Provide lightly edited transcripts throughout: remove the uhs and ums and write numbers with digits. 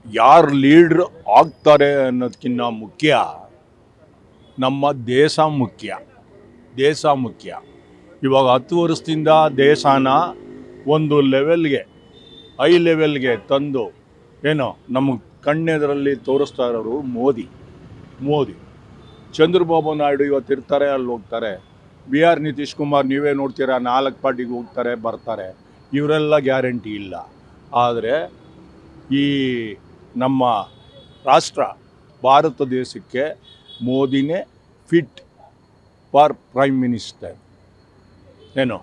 ಯಾರು ಲೀಡ್ರ್ ಆಗ್ತಾರೆ ಅನ್ನೋದಕ್ಕಿಂತ ಮುಖ್ಯ ನಮ್ಮ ದೇಶ ಮುಖ್ಯ. ದೇಶ ಮುಖ್ಯ. ಇವಾಗ 10 ವರ್ಷದಿಂದ ದೇಶನ ಒಂದು ಲೆವೆಲ್ಗೆ, ಹೈ ಲೆವೆಲ್ಗೆ ತಂದು ಏನೋ ನಮಗೆ ಕಣ್ಣೆದರಲ್ಲಿ ತೋರಿಸ್ತಾ ಇರೋರು ಮೋದಿ. ಚಂದ್ರಬಾಬು ನಾಯ್ಡು ಇವತ್ತು ಇರ್ತಾರೆ, ಅಲ್ಲಿ ಹೋಗ್ತಾರೆ. ಬಿ ಆರ್ ನಿತೀಶ್ ಕುಮಾರ್ ನೀವೇ ನೋಡ್ತೀರಾ, 4 ಪಾರ್ಟಿಗೆ ಹೋಗ್ತಾರೆ ಬರ್ತಾರೆ. ಇವರೆಲ್ಲ ಗ್ಯಾರಂಟಿ ಇಲ್ಲ. ಆದರೆ ಈ ನಮ್ಮ ರಾಷ್ಟ್ರ ಭಾರತ ದೇಶಕ್ಕೆ ಮೋದಿನೇ ಫಿಟ್ ಫಾರ್ ಪ್ರೈಮ್ ಮಿನಿಸ್ಟರ್ ಏನು.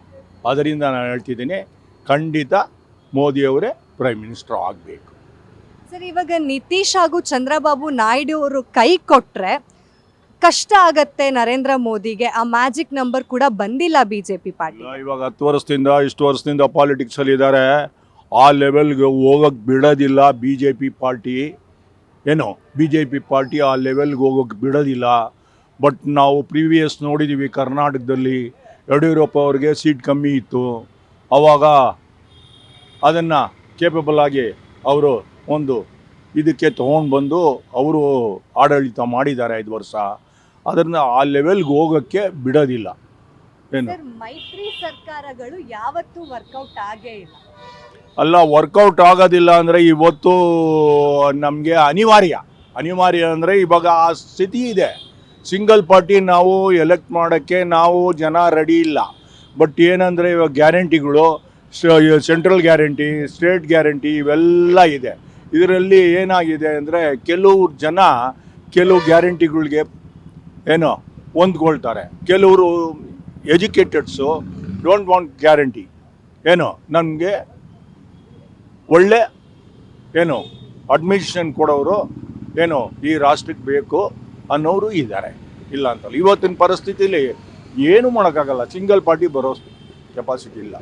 ಅದರಿಂದ ನಾನು ಹೇಳ್ತಿದ್ದೀನಿ, ಖಂಡಿತ ಮೋದಿಯವರೇ ಪ್ರೈಮ್ ಮಿನಿಸ್ಟರ್ ಆಗಬೇಕು. ಸರ್, ಇವಾಗ ನಿತೀಶ್ ಹಾಗೂ ಚಂದ್ರಬಾಬು ನಾಯ್ಡು ಅವರು ಕೈ ಕೊಟ್ಟರೆ ಕಷ್ಟ ಆಗತ್ತೆ ನರೇಂದ್ರ ಮೋದಿಗೆ. ಆ ಮ್ಯಾಜಿಕ್ ನಂಬರ್ ಕೂಡ ಬಂದಿಲ್ಲ ಬಿಜೆಪಿ ಪಾರ್ಟಿ. ಇವಾಗ 10 ವರ್ಷದಿಂದ ಪಾಲಿಟಿಕ್ಸಲ್ಲಿ ಇದ್ದಾರೆ. ಆ ಲೆವೆಲ್ಗೆ ಹೋಗೋಕ್ಕೆ ಬಿಡೋದಿಲ್ಲ ಬಿ ಜೆ ಪಿ ಪಾರ್ಟಿ. ಆ ಲೆವೆಲ್ಗೆ ಹೋಗೋಕ್ಕೆ ಬಿಡೋದಿಲ್ಲ. ಬಟ್ ನಾವು ಪ್ರೀವಿಯಸ್ ನೋಡಿದ್ದೀವಿ, ಕರ್ನಾಟಕದಲ್ಲಿ ಯಡಿಯೂರಪ್ಪ ಅವ್ರಿಗೆ ಸೀಟ್ ಕಮ್ಮಿ ಇತ್ತು. ಆವಾಗ ಅದನ್ನು ಕೇಪಬಲ್ ಆಗಿ ಅವರು ಒಂದು ಇದಕ್ಕೆ ತೊಗೊಂಡು ಬಂದು ಅವರು ಆಡಳಿತ ಮಾಡಿದ್ದಾರೆ 5 ವರ್ಷ. ಅದನ್ನು ಆ ಲೆವೆಲ್ಗೆ ಹೋಗೋಕ್ಕೆ ಬಿಡೋದಿಲ್ಲ. ಮೈತ್ರಿ ಸರ್ಕಾರಗಳು ಯಾವತ್ತೂ ವರ್ಕೌಟ್ ಆಗೇ ಇಲ್ಲ. ಅಲ್ಲ, ವರ್ಕೌಟ್ ಆಗೋದಿಲ್ಲ ಅಂದರೆ ಇವತ್ತು ನಮಗೆ ಅನಿವಾರ್ಯ ಅಂದರೆ ಇವಾಗ ಆ ಸ್ಥಿತಿ ಇದೆ. ಸಿಂಗಲ್ ಪಾರ್ಟಿ ನಾವು ಎಲೆಕ್ಟ್ ಮಾಡೋಕ್ಕೆ ನಾವು ಜನ ರೆಡಿ ಇಲ್ಲ. ಬಟ್ ಏನಂದರೆ ಇವಾಗ ಗ್ಯಾರಂಟಿಗಳು, ಸೆಂಟ್ರಲ್ ಗ್ಯಾರಂಟಿ, ಸ್ಟೇಟ್ ಗ್ಯಾರಂಟಿ ಇವೆಲ್ಲ ಇದೆ. ಇದರಲ್ಲಿ ಏನಾಗಿದೆ ಅಂದರೆ ಕೆಲವು ಗ್ಯಾರಂಟಿಗಳಿಗೆ ಹೊಂದ್ಕೊಳ್ತಾರೆ. ಕೆಲವರು ಎಜುಕೇಟೆಡ್ಸು ಡೋಂಟ್ ವಾಂಟ್ ಗ್ಯಾರಂಟಿ. ನನಗೆ ಒಳ್ಳೆ ಅಡ್ಮಿಷನ್ ಕೊಡೋರು ಈ ರಾಷ್ಟ್ರಕ್ಕೆ ಬೇಕು ಅನ್ನೋರು ಇದ್ದಾರೆ. ಇಲ್ಲ ಅಂತಲ್ಲ. ಇವತ್ತಿನ ಪರಿಸ್ಥಿತಿಲಿ ಏನೂ ಮಾಡೋಕ್ಕಾಗಲ್ಲ. ಸಿಂಗಲ್ ಪಾರ್ಟಿ ಬರೋ ಕೆಪಾಸಿಟಿ ಇಲ್ಲ.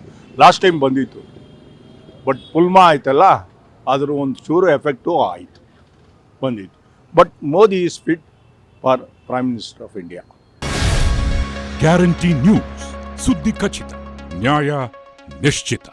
ಲಾಸ್ಟ್ ಟೈಮ್ ಬಂದಿತ್ತು, ಬಟ್ ಪುಲ್ಮಾ ಆಯ್ತಲ್ಲ, ಅದ್ರ ಒಂದು ಚೂರು ಎಫೆಕ್ಟು ಆಯಿತು, ಬಂದಿತ್ತು. But Modi is fit for prime minister of India. Guarantee news, ಸುದ್ದಿ ಖಚಿತ, ನ್ಯಾಯ ನಿಶ್ಚಿತ.